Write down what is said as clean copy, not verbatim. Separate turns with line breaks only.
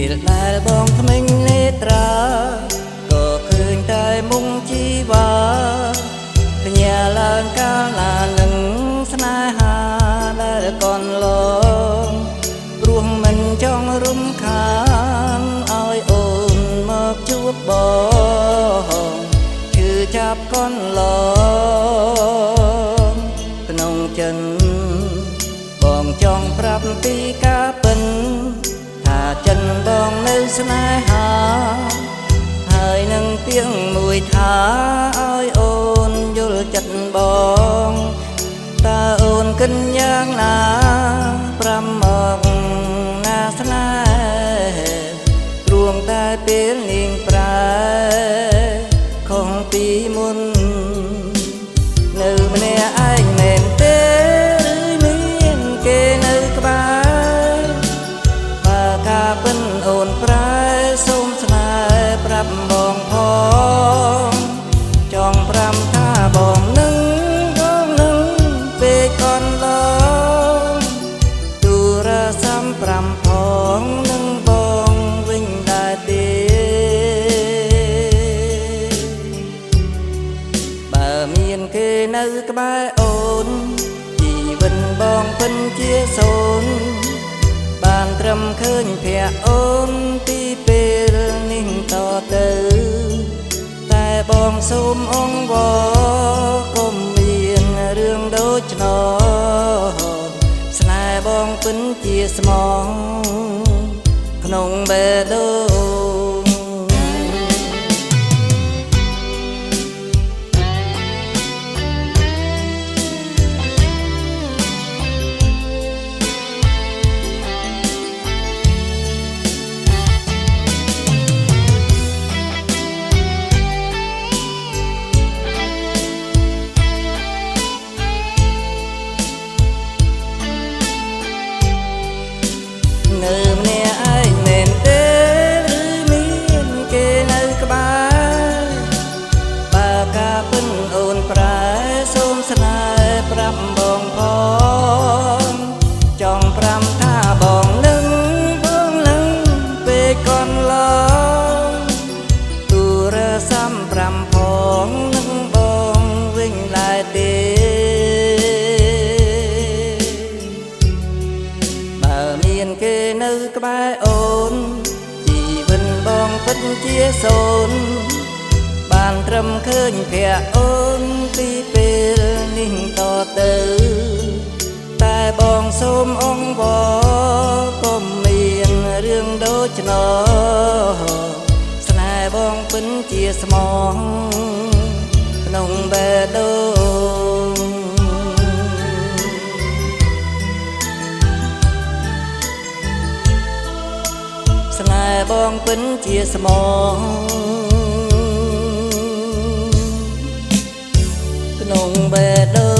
ពេលដែលបងថ្មិញនេត្រាក៏ឃើញតែមុខជីវ៉ាកញ្ញាឡើងកាលណានឹងស្នេហាដែលកនឡងព្រោះមិនចង់រំខានឲ្យអូនមកជួបបងគឺចាប់កនឡងក្នុងចិនបងចង់ប្រាប់ពីការពិនថាចិនបងនៅស្នេហាហើយនឹងទៀងមួយថាឲ្យអូនយល់ចិត្តបងតើអូនគិនយ៉ាងណាប្រាំមកណាស្នេហ៍ព្រោះតែពេលនាងប្រែខុសពីមុននៅម្នាក់ឯងមែនទេឬមានគេនៅក្បែរបើការពិនអូនប្រែសូមស្នេហ៍ប្រាប់បងផងចង់ប្រាំថាបងនឹងពេលកនឡងទូរស័ព្ទប្រាំផងនឹងបងវិញដែរទេបើមានគេនៅក្បែរអូនជីវិតបងពិនជាសូន្យបានត្រឹមឃើញភ័ក្រអូនពីពេលនេះតទៅតែបងសូមអង្វរកុំមានរឿងដូចនោះស្នេហ៍បងពិនជាស្មងក្នុងបេះដូងនៅម្នាក់ឯងមែនទេឬមានគេនៅក្បែរបើការពិនអូនប្រែសូមស្នេហ៍ប្រាប់បងផងចង់ប្រាំថាបងនឹងពេលកនឡងទូរស័ព្ទប្រាំផងនឹងបងវិញឡើយទេមានគេនៅក្បែរអូនជីវិតបងពិតជាសូន្យបានត្រឹមឃើញភ័ក្រអូនពីពេលនេះតទៅតែបងសូមអង្វរកុំមានរឿងដូចនោះស្នេហ៍បងពិតជាស្មងក្នុងបេះដូងស្នេហ៍បងពិនជាស្មងក្នុងបេះដូង